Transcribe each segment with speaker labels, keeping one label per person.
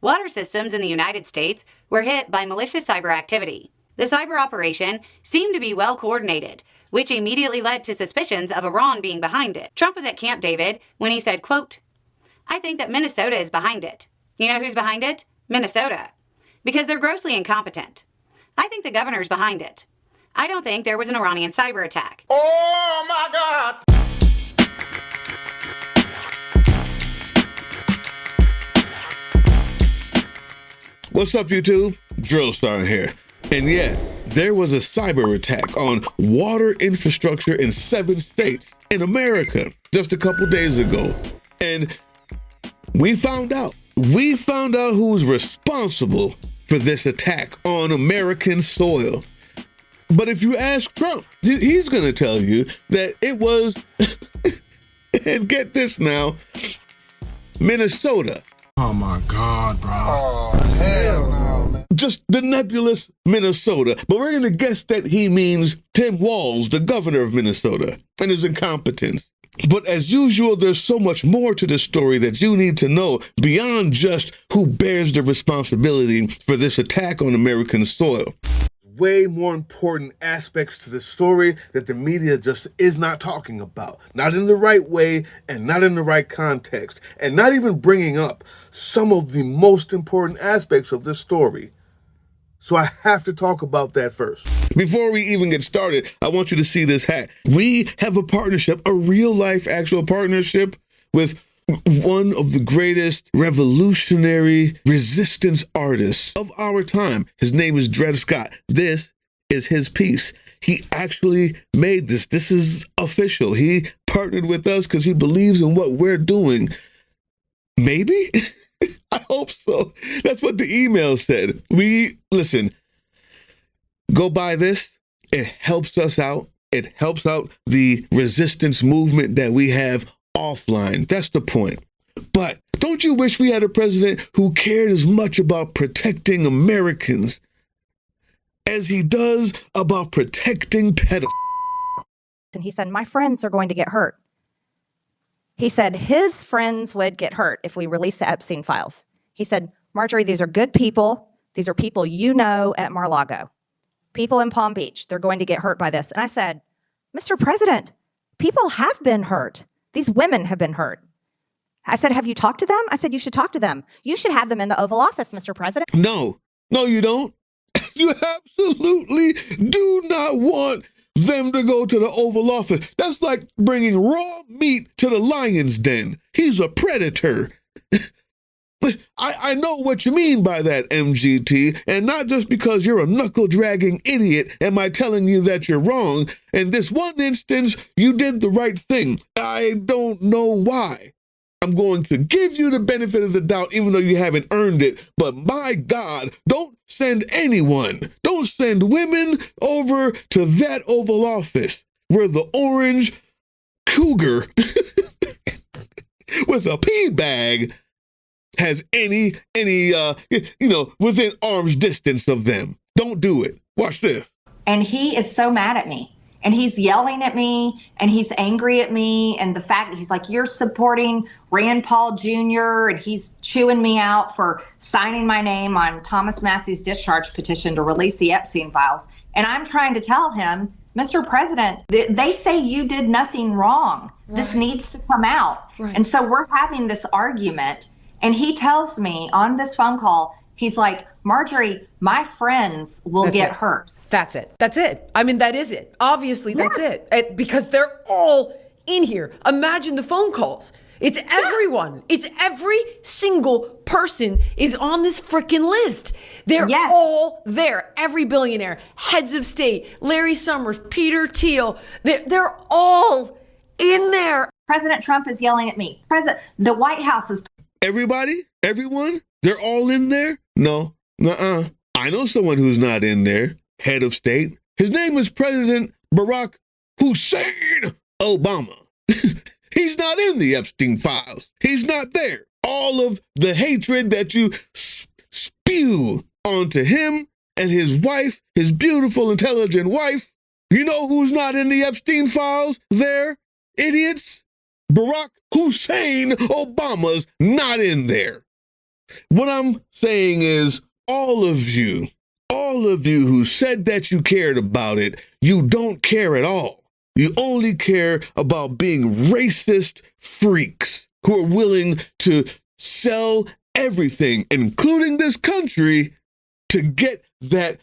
Speaker 1: Water systems in the United States were hit by malicious cyber activity. The cyber operation seemed to be well coordinated, which immediately led to suspicions of Iran being behind it. Trump was at Camp David when he said, quote, "I think that Minnesota is behind it." You know who's behind it? Minnesota. Because they're grossly incompetent. I think the governor's behind it. I don't think there was an Iranian cyber attack.
Speaker 2: Oh my God!
Speaker 3: What's up, YouTube? Drill Star here. And yeah, there was a cyber attack on water infrastructure in 7 states in America just a couple days ago. And we found out who's responsible for this attack on American soil. But if you ask Trump, he's going to tell you that it was, and get this now, Minnesota.
Speaker 4: Oh my God, bro.
Speaker 2: Oh, hell no, man.
Speaker 3: Just the nebulous Minnesota. But we're going to guess that he means Tim Walz, the governor of Minnesota, and his incompetence. But as usual, there's so much more to the story that you need to know beyond just who bears the responsibility for this attack on American soil. Way more important aspects to the story that the media just is not talking about. Not in the right way and not in the right context. And not even bringing up some of the most important aspects of this story. So I have to talk about that first. Before we even get started, I want you to see this hat. We have a partnership, a real life actual partnership with one of the greatest revolutionary resistance artists of our time. His name is Dred Scott. This is his piece. He actually made this. This is official. He partnered with us because he believes in what we're doing. Maybe? I hope so. That's what the email said. Listen, go buy this. It helps us out. It helps out the resistance movement that we have offline. That's the point. But don't you wish we had a president who cared as much about protecting Americans as he does about protecting pedophiles?
Speaker 5: And he said, my friends are going to get hurt. He said his friends would get hurt if we released the Epstein files. He said, Marjorie, these are good people. These are people you know at Mar-a-Lago. People in Palm Beach, they're going to get hurt by this. And I said, Mr. President, people have been hurt. These women have been hurt. I said, have you talked to them? I said, you should talk to them. You should have them in the Oval Office, Mr. President.
Speaker 3: No, you don't. You absolutely do not want them to go to the Oval Office. That's like bringing raw meat to the lion's den. He's a predator. I know what you mean by that, MGT, and not just because you're a knuckle-dragging idiot am I telling you that you're wrong. In this one instance, you did the right thing. I don't know why. I'm going to give you the benefit of the doubt, even though you haven't earned it. But my God, don't send anyone, don't send women over to that Oval Office where the orange cougar with a pea bag has any within arm's distance of them. Don't do it. Watch this.
Speaker 6: And he is so mad at me. And he's yelling at me, and he's angry at me. And the fact that he's like, you're supporting Rand Paul Jr., and he's chewing me out for signing my name on Thomas Massey's discharge petition to release the Epstein files. And I'm trying to tell him, Mr. President, they say you did nothing wrong. Right. This needs to come out. Right. And so we're having this argument. And he tells me on this phone call, he's like, Marjorie, my friends will get hurt.
Speaker 7: That's it. That's it. I mean, that is it. Obviously, that's it. Because they're all in here. Imagine the phone calls. It's everyone. It's every single person is on this freaking list. They're all there. Every billionaire, heads of state, Larry Summers, Peter Thiel. They're all in there.
Speaker 6: President Trump is yelling at me. The White House is...
Speaker 3: Everybody? Everyone? They're all in there? No. Nuh-uh. I know someone who's not in there. Head of state. His name is President Barack Hussein Obama. He's not in the Epstein files. He's not there. All of the hatred that you spew onto him and his wife, his beautiful, intelligent wife. You know who's not in the Epstein files there? Idiots. Barack Hussein Obama's not in there. What I'm saying is all of you who said that you cared about it, you don't care at all. You only care about being racist freaks who are willing to sell everything, including this country, to get that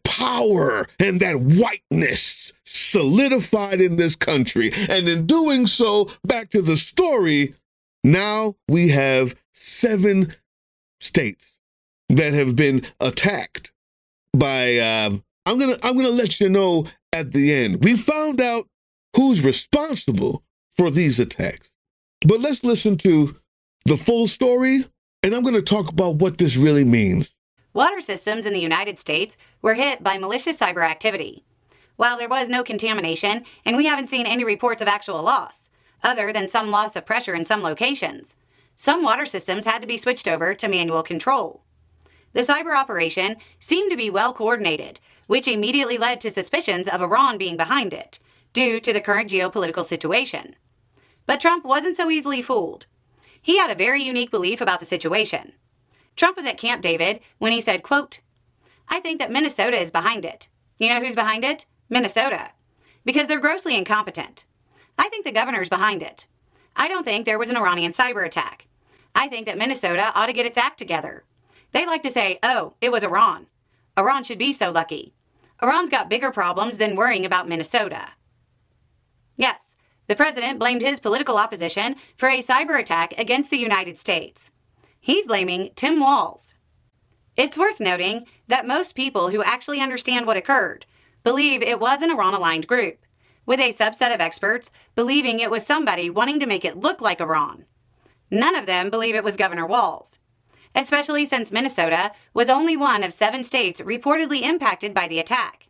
Speaker 3: power and that whiteness solidified in this country. And in doing so, back to the story, now we have 7 states that have been attacked by, I'm gonna let you know at the end. We found out who's responsible for these attacks. But let's listen to the full story, and I'm gonna talk about what this really means.
Speaker 1: Water systems in the United States were hit by malicious cyber activity. While there was no contamination, and we haven't seen any reports of actual loss, other than some loss of pressure in some locations, some water systems had to be switched over to manual control. The cyber operation seemed to be well coordinated, which immediately led to suspicions of Iran being behind it, due to the current geopolitical situation. But Trump wasn't so easily fooled. He had a very unique belief about the situation. Trump was at Camp David when he said, quote, "I think that Minnesota is behind it." You know who's behind it? Minnesota. Because they're grossly incompetent. I think the governor's behind it. I don't think there was an Iranian cyber attack. I think that Minnesota ought to get its act together. They like to say, oh, it was Iran. Iran should be so lucky. Iran's got bigger problems than worrying about Minnesota. Yes, the president blamed his political opposition for a cyber attack against the United States. He's blaming Tim Walz. It's worth noting that most people who actually understand what occurred believe it was an Iran-aligned group, with a subset of experts believing it was somebody wanting to make it look like Iran. None of them believe it was Governor Walz, especially since Minnesota was only one of 7 states reportedly impacted by the attack.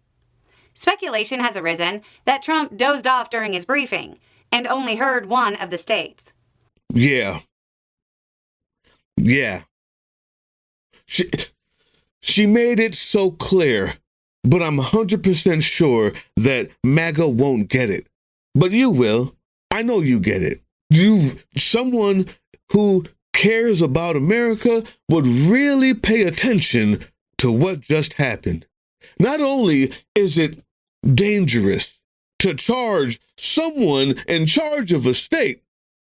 Speaker 1: Speculation has arisen that Trump dozed off during his briefing and only heard one of the states.
Speaker 3: Yeah. She made it so clear, but I'm 100% sure that MAGA won't get it. But you will. I know you get it. Someone who cares about America would really pay attention to what just happened. Not only is it dangerous to charge someone in charge of a state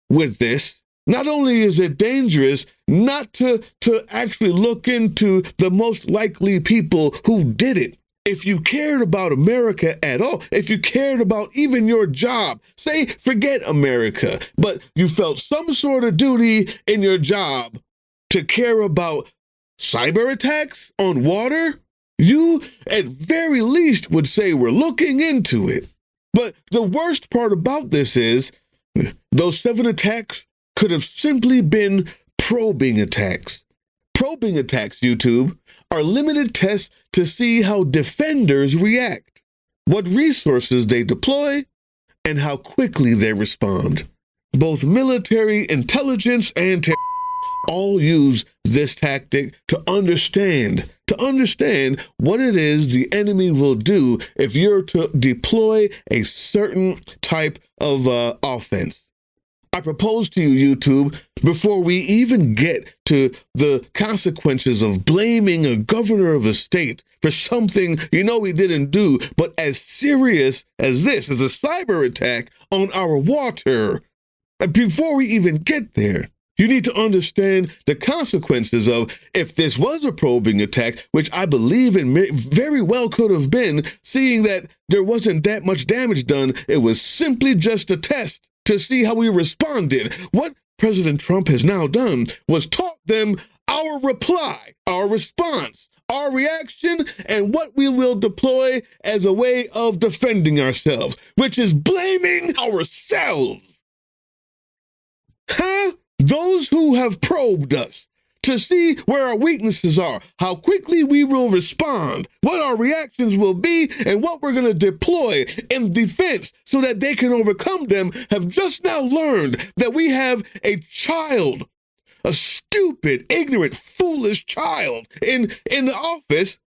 Speaker 3: with this, not only is it dangerous not to actually look into the most likely people who did it. If you cared about America at all, if you cared about even your job, say, forget America, but you felt some sort of duty in your job to care about cyber attacks on water, you at very least would say we're looking into it. But the worst part about this is those 7 attacks could have simply been probing attacks. Probing attacks, YouTube, are limited tests to see how defenders react, what resources they deploy, and how quickly they respond. Both military intelligence and all use this tactic to understand what it is the enemy will do if you're to deploy a certain type of offense. I propose to you, YouTube, before we even get to the consequences of blaming a governor of a state for something you know he didn't do, but as serious as this, as a cyber attack on our water. Before we even get there, you need to understand the consequences of if this was a probing attack, which I believe it very well could have been, seeing that there wasn't that much damage done. It was simply just a test to see how we responded. What President Trump has now done was taught them our reply, our response, our reaction, and what we will deploy as a way of defending ourselves, which is blaming ourselves. Those who have probed us to see where our weaknesses are, how quickly we will respond, what our reactions will be, and what we're going to deploy in defense so that they can overcome them, have just now learned that we have a child, a stupid, ignorant, foolish child in the office.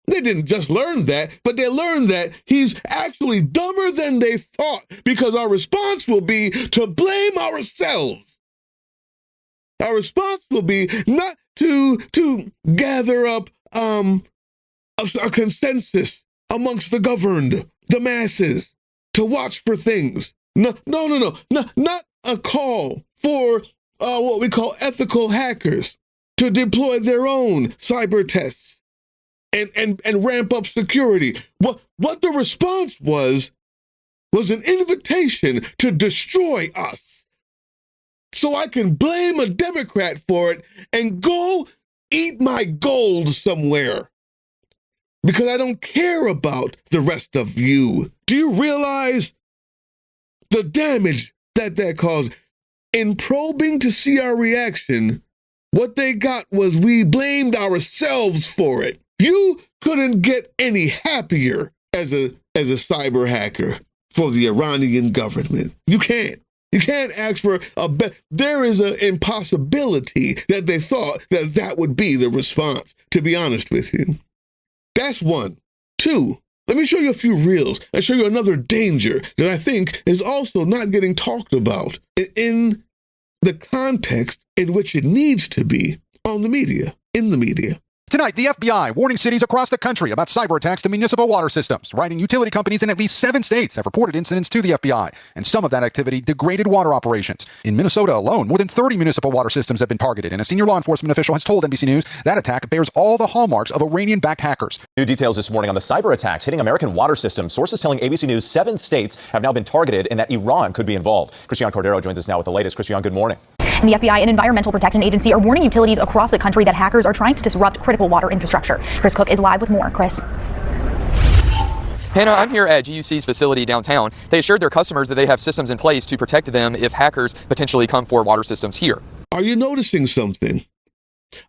Speaker 3: They didn't just learn that, but they learned that he's actually dumber than they thought, because our response will be to blame ourselves. Our response will be not to gather up a consensus amongst the governed, the masses, to watch for things. No, not a call for what we call ethical hackers to deploy their own cyber tests and ramp up security. What the response was an invitation to destroy us. So I can blame a Democrat for it and go eat my gold somewhere. Because I don't care about the rest of you. Do you realize the damage that caused? In probing to see our reaction, what they got was we blamed ourselves for it. You couldn't get any happier as a cyber hacker for the Iranian government. You can't. You can't ask for a bet. There is an impossibility that they thought that would be the response, to be honest with you. That's one. Two, let me show you a few reels and show you another danger that I think is also not getting talked about in the context in which it needs to be in the media.
Speaker 8: Tonight, the FBI warning cities across the country about cyber attacks to municipal water systems, writing utility companies in at least 7 states have reported incidents to the FBI, and some of that activity degraded water operations. In Minnesota alone, more than 30 municipal water systems have been targeted, and a senior law enforcement official has told NBC News that attack bears all the hallmarks of Iranian-backed hackers.
Speaker 9: New details this morning on the cyber attacks hitting American water systems. Sources telling ABC News 7 states have now been targeted and that Iran could be involved. Christian Cordero joins us now with the latest. Christian, good morning.
Speaker 10: And the FBI and Environmental Protection Agency are warning utilities across the country that hackers are trying to disrupt critical water infrastructure. Chris Cook is live with more. Chris.
Speaker 11: Hannah, I'm here at GUC's facility downtown. They assured their customers that they have systems in place to protect them if hackers potentially come for water systems here.
Speaker 3: Are you noticing something?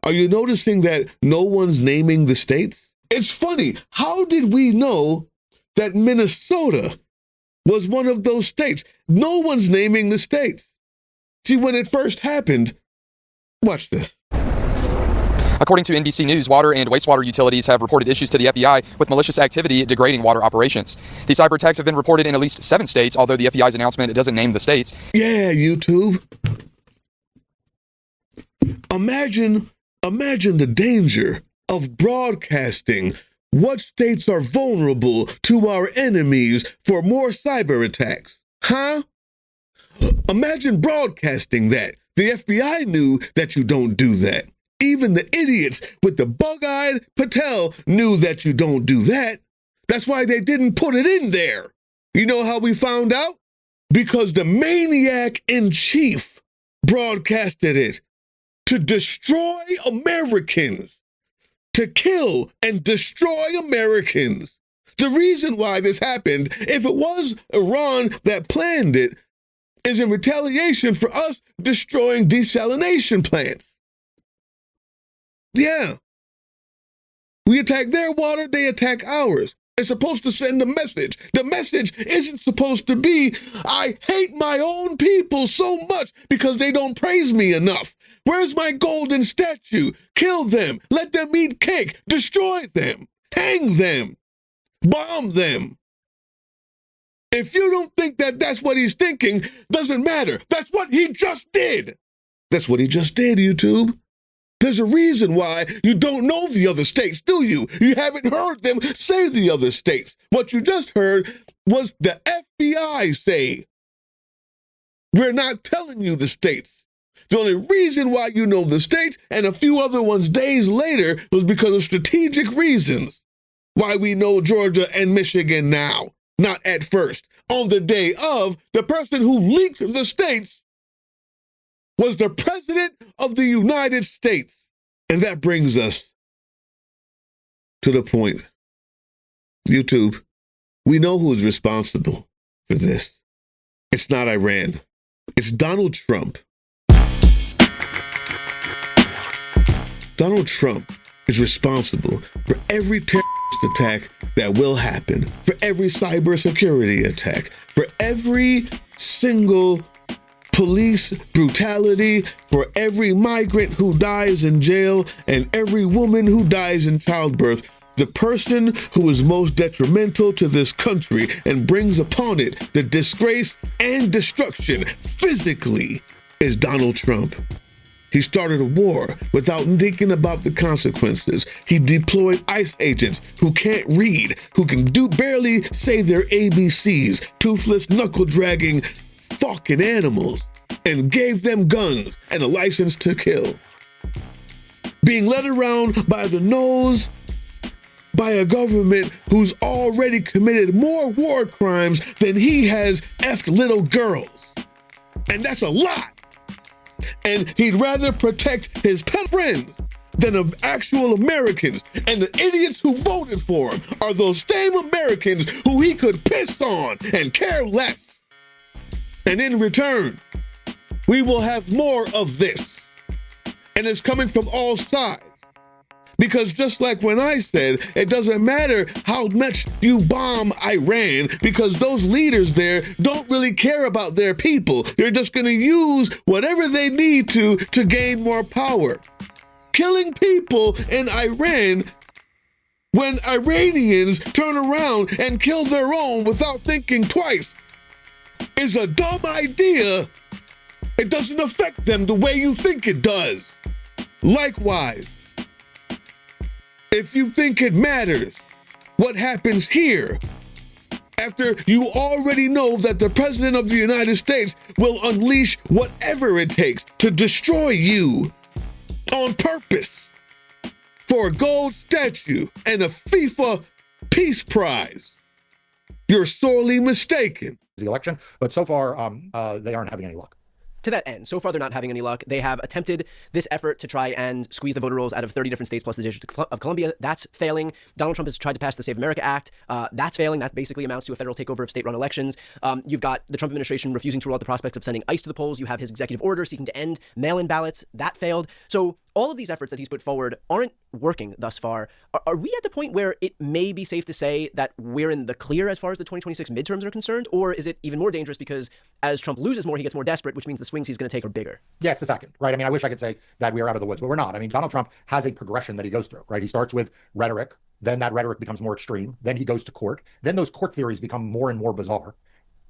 Speaker 3: Are you noticing that no one's naming the states? It's funny. How did we know that Minnesota was one of those states? No one's naming the states. See, when it first happened, watch this.
Speaker 11: According to NBC News, water and wastewater utilities have reported issues to the FBI with malicious activity degrading water operations. The cyber attacks have been reported in at least 7 states, although the FBI's announcement doesn't name the states.
Speaker 3: Yeah, YouTube. Imagine the danger of broadcasting what states are vulnerable to our enemies for more cyber attacks. Huh? Imagine broadcasting that. The FBI knew that you don't do that. Even the idiots with the bug-eyed Patel knew that you don't do that. That's why they didn't put it in there. You know how we found out? Because the maniac in chief broadcasted it to destroy Americans, to kill and destroy Americans. The reason why this happened, if it was Iran that planned it, is in retaliation for us destroying desalination plants. Yeah. We attack their water, they attack ours. It's supposed to send a message. The message isn't supposed to be, I hate my own people so much because they don't praise me enough. Where's my golden statue? Kill them. Let them eat cake. Destroy them. Hang them. Bomb them. If you don't think that that's what he's thinking, doesn't matter. That's what he just did. That's what he just did, YouTube. There's a reason why you don't know the other states, do you? You haven't heard them say the other states. What you just heard was the FBI say, we're not telling you the states. The only reason why you know the states and a few other ones days later was because of strategic reasons. Why we know Georgia and Michigan now. Not at first. On the day of, the person who leaked the states was the President of the United States. And that brings us to the point. YouTube, we know who is responsible for this. It's not Iran. It's Donald Trump. Donald Trump is responsible for every terrorist attack that will happen, for every cybersecurity attack, for every single police brutality, for every migrant who dies in jail, and every woman who dies in childbirth. The person who is most detrimental to this country and brings upon it the disgrace and destruction physically is Donald Trump. He started a war without thinking about the consequences. He deployed ICE agents who can't read, who can barely say their ABCs, toothless, knuckle-dragging fucking animals, and gave them guns and a license to kill. Being led around by the nose by a government who's already committed more war crimes than he has effed little girls. And that's a lot. And he'd rather protect his pet friends than of actual Americans. And the idiots who voted for him are those same Americans who he could piss on and care less. And in return, we will have more of this. And it's coming from all sides. Because just like when I said, it doesn't matter how much you bomb Iran, because those leaders there don't really care about their people. They're just going to use whatever they need to gain more power. Killing people in Iran when Iranians turn around and kill their own without thinking twice is a dumb idea. It doesn't affect them the way you think it does. Likewise, if you think it matters what happens here, after you already know that the President of the United States will unleash whatever it takes to destroy you on purpose for a gold statue and a FIFA Peace Prize, you're sorely mistaken.
Speaker 12: The election, but so far they aren't having any luck.
Speaker 13: To that end, so far they're not having any luck. They have attempted this effort to try and squeeze the voter rolls out of 30 different states plus the District of Columbia. That's failing. Donald Trump has tried to pass the Save America Act. That's failing. That basically amounts to a federal takeover of state-run elections. You've got the Trump administration refusing to rule out the prospect of sending ICE to the polls. You have his executive order seeking to end mail-in ballots. That failed. So all of these efforts that he's put forward aren't working thus far. Are we at the point where it may be safe to say that we're in the clear as far as the 2026 midterms are concerned? Or is it even more dangerous because as Trump loses more, he gets more desperate, which means the swings he's going to take are bigger?
Speaker 12: Yeah, it's the second, right? I mean, I wish I could say that we are out of the woods, but we're not. I mean, Donald Trump has a progression that he goes through, right? He starts with rhetoric, then that rhetoric becomes more extreme, then he goes to court, then those court theories become more and more bizarre.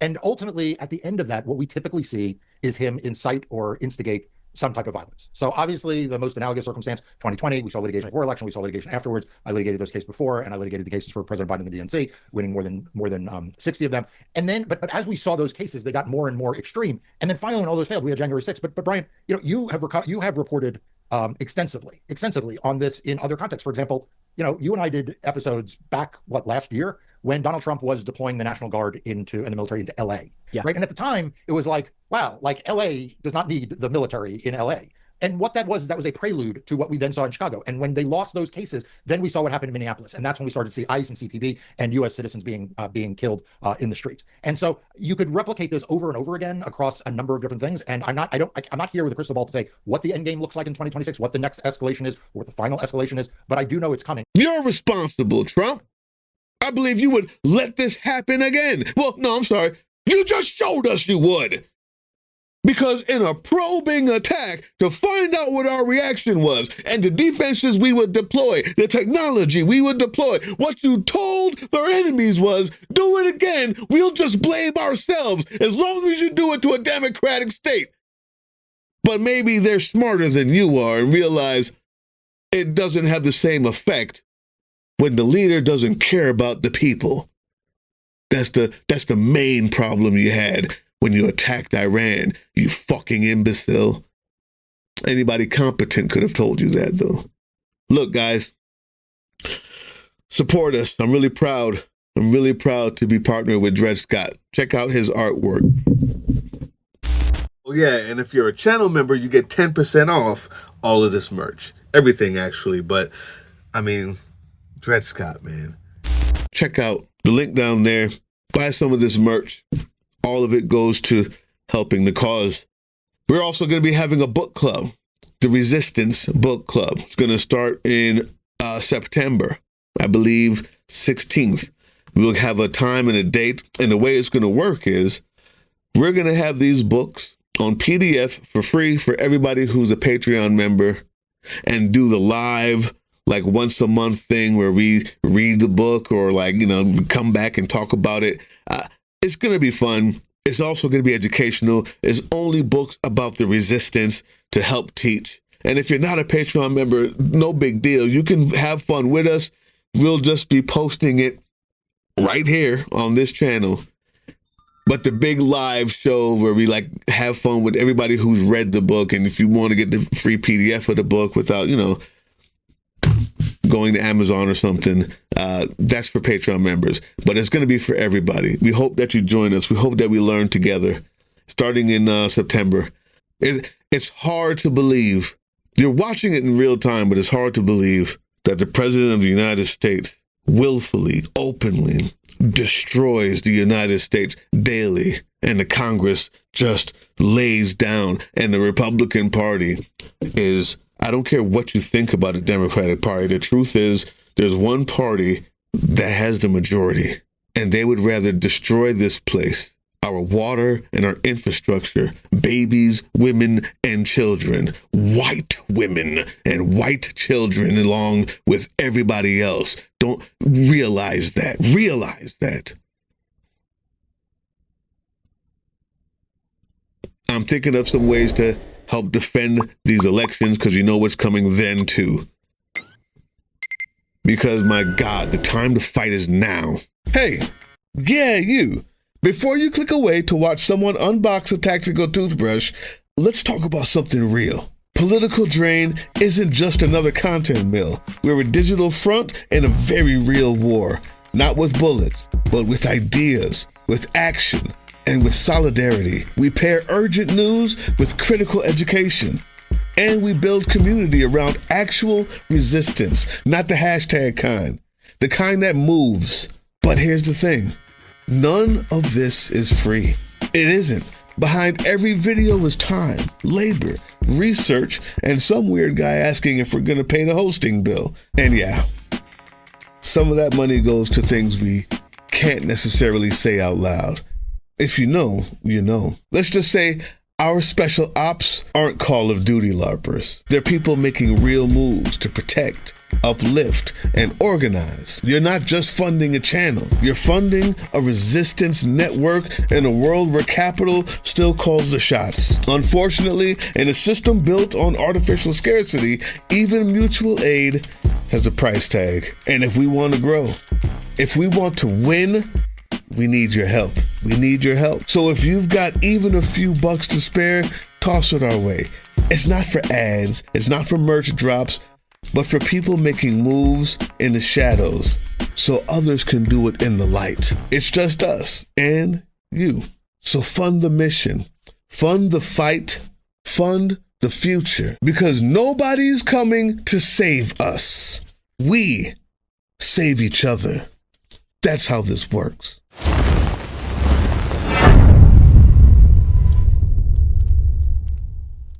Speaker 12: And ultimately, at the end of that, what we typically see is him incite or instigate some type of violence. So obviously the most analogous circumstance, 2020, we saw litigation before election, we saw litigation afterwards. I litigated those cases before, and I litigated the cases for President Biden and the DNC, winning more than 60 of them. And then, but as we saw those cases, they got more and more extreme. And then finally, when all those failed, we had January 6th. But Brian, you have reported extensively on this in other contexts. For example, you and I did episodes back last year when Donald Trump was deploying the National Guard and the military into LA.
Speaker 13: Yeah.
Speaker 12: Right. And at the time, it was like, wow, like LA does not need the military in LA. And what that was a prelude to what we then saw in Chicago. And when they lost those cases, then we saw what happened in Minneapolis. And that's when we started to see ICE and CPB and U.S. citizens being killed in the streets. And so you could replicate this over and over again across a number of different things. And I'm not here with a crystal ball to say what the end game looks like in 2026, what the next escalation is, or what the final escalation is. But I do know it's coming.
Speaker 3: You're responsible, Trump. I believe you would let this happen again. Well, no, I'm sorry. You just showed us you would. Because in a probing attack to find out what our reaction was and the defenses we would deploy, the technology we would deploy, what you told their enemies was, do it again, we'll just blame ourselves as long as you do it to a democratic state. But maybe they're smarter than you are and realize it doesn't have the same effect when the leader doesn't care about the people. That's the main problem you had when you attacked Iran, you fucking imbecile. Anybody competent could have told you that, though. Look, guys, support us. I'm really proud. I'm really proud to be partnered with Dred Scott. Check out his artwork. Oh, yeah, and if you're a channel member, you get 10% off all of this merch. Everything, actually, but, I mean, Dred Scott, man. Check out the link down there. Buy some of this merch. All of it goes to helping the cause. We're also going to be having a book club, the Resistance Book Club. It's going to start in September, I believe 16th. We'll have a time and a date, and the way it's going to work is we're going to have these books on PDF for free for everybody who's a Patreon member, and do the live once a month thing where we read the book or come back and talk about it. It's going to be fun. It's also going to be educational. It's only books about the resistance to help teach. And if you're not a Patreon member, no big deal. You can have fun with us. We'll just be posting it right here on this channel. But the big live show where we like have fun with everybody who's read the book. And if you want to get the free PDF of the book without, going to Amazon or something, that's for Patreon members. But it's going to be for everybody. We hope that you join us. We hope that we learn together starting in September. It's hard to believe. You're watching it in real time, but it's hard to believe that the President of the United States willfully, openly destroys the United States daily, and the Congress just lays down, and the Republican Party is, I don't care what you think about the Democratic Party, the truth is there's one party that has the majority, and they would rather destroy this place, our water and our infrastructure, babies, women, and children, white women and white children, along with everybody else. Don't realize that. Realize that. I'm thinking of some ways to help defend these elections, because you know what's coming then too. Because my God, the time to fight is now. Hey, yeah, you. Before you click away to watch someone unbox a tactical toothbrush, let's talk about something real. Political Drain isn't just another content mill. We're a digital front in a very real war. Not with bullets, but with ideas, with action, and with solidarity. We pair urgent news with critical education. And we build community around actual resistance, not the hashtag kind. The kind that moves. But here's the thing. None of this is free. It isn't. Behind every video is time, labor, research, and some weird guy asking if we're going to pay the hosting bill. And yeah, some of that money goes to things we can't necessarily say out loud. If you know, you know. Let's just say our special ops aren't Call of Duty LARPers. They're people making real moves to protect, uplift, and organize. You're not just funding a channel. You're funding a resistance network in a world where capital still calls the shots. Unfortunately, in a system built on artificial scarcity, even mutual aid has a price tag. And if we want to grow, if we want to win, we need your help. We need your help. So if you've got even a few bucks to spare, toss it our way. It's not for ads. It's not for merch drops, but for people making moves in the shadows so others can do it in the light. It's just us and you. So fund the mission, fund the fight, fund the future, because nobody's coming to save us. We save each other. That's how this works.